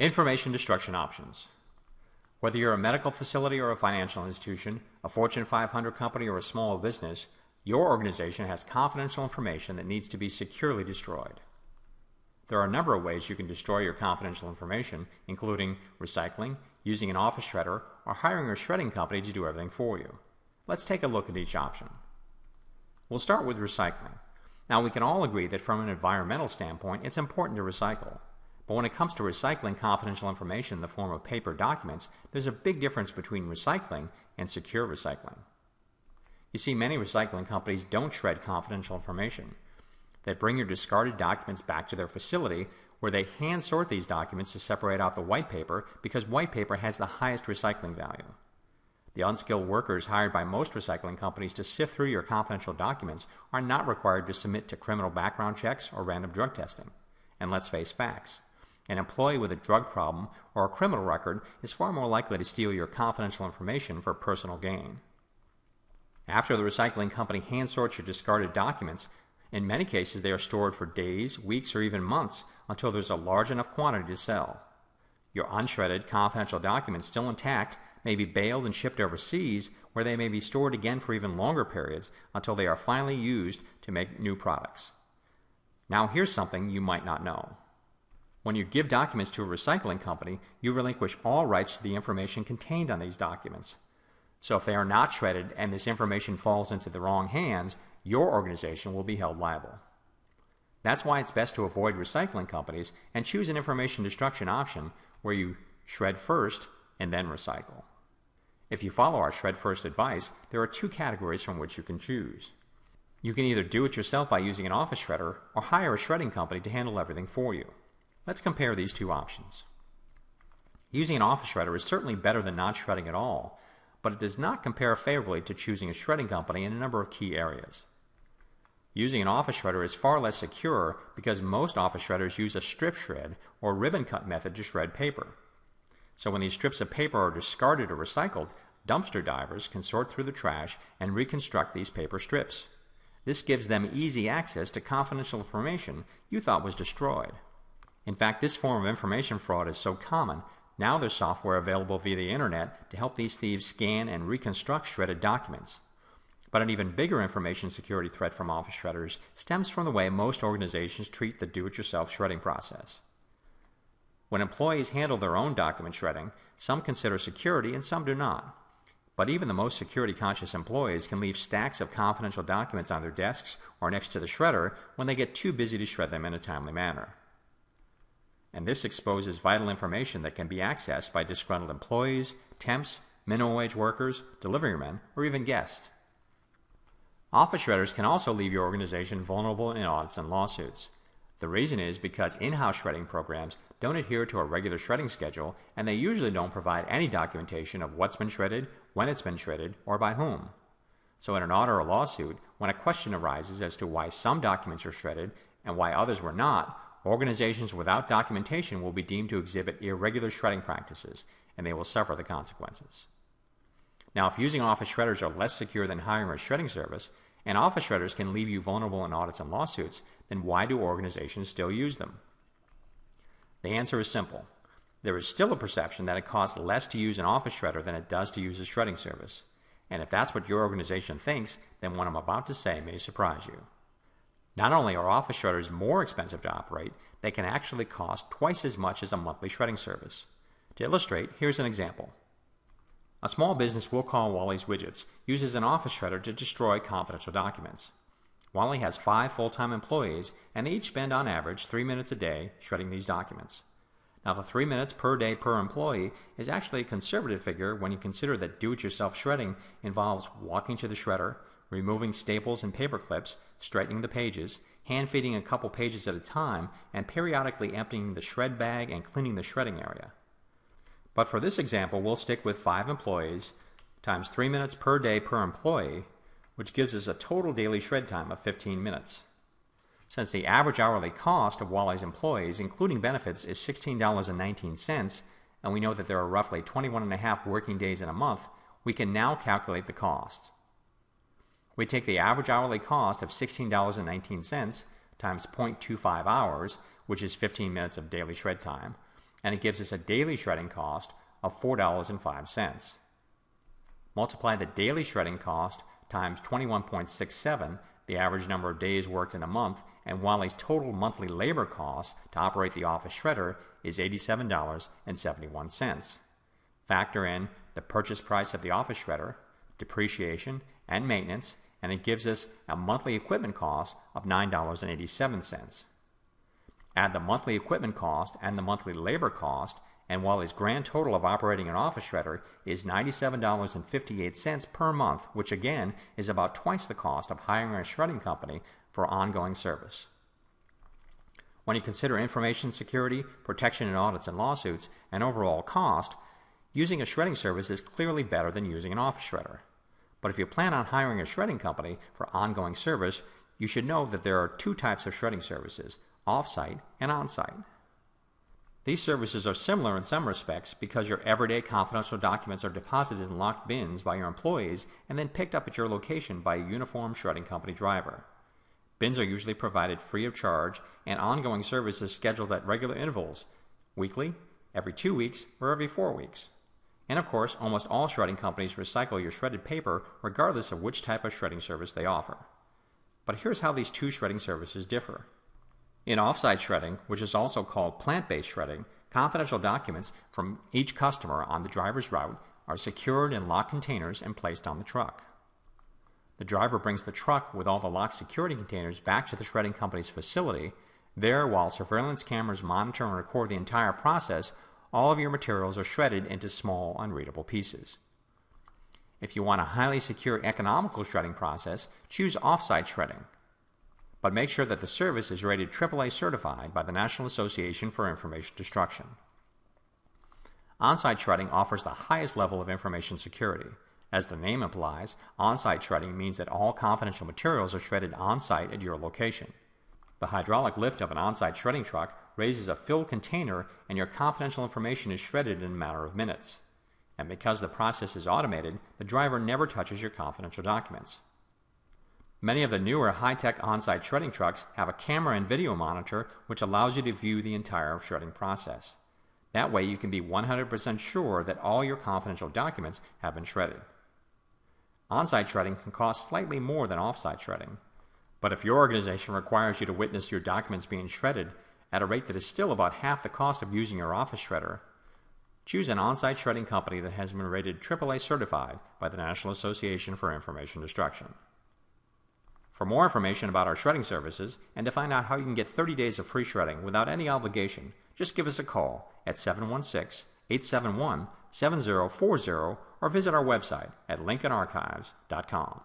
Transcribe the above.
Information destruction options. Whether you're a medical facility or a financial institution, a Fortune 500 company or a small business, your organization has confidential information that needs to be securely destroyed. There are a number of ways you can destroy your confidential information, including recycling, using an office shredder, or hiring a shredding company to do everything for you. Let's take a look at each option. We'll start with recycling. Now, we can all agree that from an environmental standpoint, it's important to recycle. But when it comes to recycling confidential information in the form of paper documents, there's a big difference between recycling and secure recycling. You see, many recycling companies don't shred confidential information. They bring your discarded documents back to their facility where they hand sort these documents to separate out the white paper because white paper has the highest recycling value. The unskilled workers hired by most recycling companies to sift through your confidential documents are not required to submit to criminal background checks or random drug testing. And let's face facts. An employee with a drug problem or a criminal record is far more likely to steal your confidential information for personal gain. After the recycling company hand sorts your discarded documents, in many cases they are stored for days, weeks, or even months until there's a large enough quantity to sell. Your unshredded, confidential documents, still intact, may be baled and shipped overseas, where they may be stored again for even longer periods until they are finally used to make new products. Now here's something you might not know. When you give documents to a recycling company, you relinquish all rights to the information contained on these documents. So if they are not shredded and this information falls into the wrong hands, your organization will be held liable. That's why it's best to avoid recycling companies and choose an information destruction option where you shred first and then recycle. If you follow our shred first advice, there are two categories from which you can choose. You can either do it yourself by using an office shredder or hire a shredding company to handle everything for you. Let's compare these two options. Using an office shredder is certainly better than not shredding at all, but it does not compare favorably to choosing a shredding company in a number of key areas. Using an office shredder is far less secure because most office shredders use a strip shred or ribbon cut method to shred paper. So when these strips of paper are discarded or recycled, dumpster divers can sort through the trash and reconstruct these paper strips. This gives them easy access to confidential information you thought was destroyed. In fact, this form of information fraud is so common, now there's software available via the internet to help these thieves scan and reconstruct shredded documents. But an even bigger information security threat from office shredders stems from the way most organizations treat the do-it-yourself shredding process. When employees handle their own document shredding, some consider security and some do not. But even the most security-conscious employees can leave stacks of confidential documents on their desks or next to the shredder when they get too busy to shred them in a timely manner. And this exposes vital information that can be accessed by disgruntled employees, temps, minimum wage workers, deliverymen, or even guests. Office shredders can also leave your organization vulnerable in audits and lawsuits. The reason is because in-house shredding programs don't adhere to a regular shredding schedule, and they usually don't provide any documentation of what's been shredded, when it's been shredded, or by whom. So in an audit or lawsuit, when a question arises as to why some documents are shredded and why others were not, organizations without documentation will be deemed to exhibit irregular shredding practices, and they will suffer the consequences. Now, if using office shredders are less secure than hiring a shredding service, and office shredders can leave you vulnerable in audits and lawsuits, then why do organizations still use them? The answer is simple. There is still a perception that it costs less to use an office shredder than it does to use a shredding service. And if that's what your organization thinks, then what I'm about to say may surprise you. Not only are office shredders more expensive to operate, they can actually cost twice as much as a monthly shredding service. To illustrate, here's an example. A small business we'll call Wally's Widgets uses an office shredder to destroy confidential documents. Wally has 5 full-time employees, and they each spend on average 3 minutes a day shredding these documents. Now, the 3 minutes per day per employee is actually a conservative figure when you consider that do-it-yourself shredding involves walking to the shredder, removing staples and paper clips, straightening the pages, hand-feeding a couple pages at a time, and periodically emptying the shred bag and cleaning the shredding area. But for this example, we'll stick with 5 employees times 3 minutes per day per employee, which gives us a total daily shred time of 15 minutes. Since the average hourly cost of Wally's employees, including benefits, is $16.19, and we know that there are roughly 21.5 working days in a month, we can now calculate the cost. We take the average hourly cost of $16.19 times 0.25 hours, which is 15 minutes of daily shred time, and it gives us a daily shredding cost of $4.05. Multiply the daily shredding cost times 21.67, the average number of days worked in a month, and Wiley's total monthly labor cost to operate the office shredder is $87.71. Factor in the purchase price of the office shredder, depreciation, and maintenance, and it gives us a monthly equipment cost of $9.87. Add the monthly equipment cost and the monthly labor cost, and Wiley's grand total of operating an office shredder is $97.58 per month, which again is about twice the cost of hiring a shredding company for ongoing service. When you consider information security, protection in audits and lawsuits, and overall cost, using a shredding service is clearly better than using an office shredder. But if you plan on hiring a shredding company for ongoing service, you should know that there are two types of shredding services, off-site and on-site. These services are similar in some respects because your everyday confidential documents are deposited in locked bins by your employees and then picked up at your location by a uniformed shredding company driver. Bins are usually provided free of charge, and ongoing service is scheduled at regular intervals, weekly, every 2 weeks, or every 4 weeks. And of course, almost all shredding companies recycle your shredded paper regardless of which type of shredding service they offer. But here's how these two shredding services differ. In off-site shredding, which is also called plant-based shredding, confidential documents from each customer on the driver's route are secured in locked containers and placed on the truck. The driver brings the truck with all the locked security containers back to the shredding company's facility. There, while surveillance cameras monitor and record the entire process, all of your materials are shredded into small, unreadable pieces. If you want a highly secure, economical shredding process, choose off-site shredding. But make sure that the service is rated AAA certified by the National Association for Information Destruction. On-site shredding offers the highest level of information security. As the name implies, on-site shredding means that all confidential materials are shredded on-site at your location. The hydraulic lift of an on-site shredding truck raises a filled container and your confidential information is shredded in a matter of minutes. And because the process is automated, the driver never touches your confidential documents. Many of the newer high-tech on-site shredding trucks have a camera and video monitor which allows you to view the entire shredding process. That way you can be 100% sure that all your confidential documents have been shredded. On-site shredding can cost slightly more than off-site shredding, but if your organization requires you to witness your documents being shredded at a rate that is still about half the cost of using your office shredder, choose an on-site shredding company that has been rated AAA certified by the National Association for Information Destruction. For more information about our shredding services and to find out how you can get 30 days of free shredding without any obligation, just give us a call at 716-871-7040 or visit our website at lincolnarchives.com.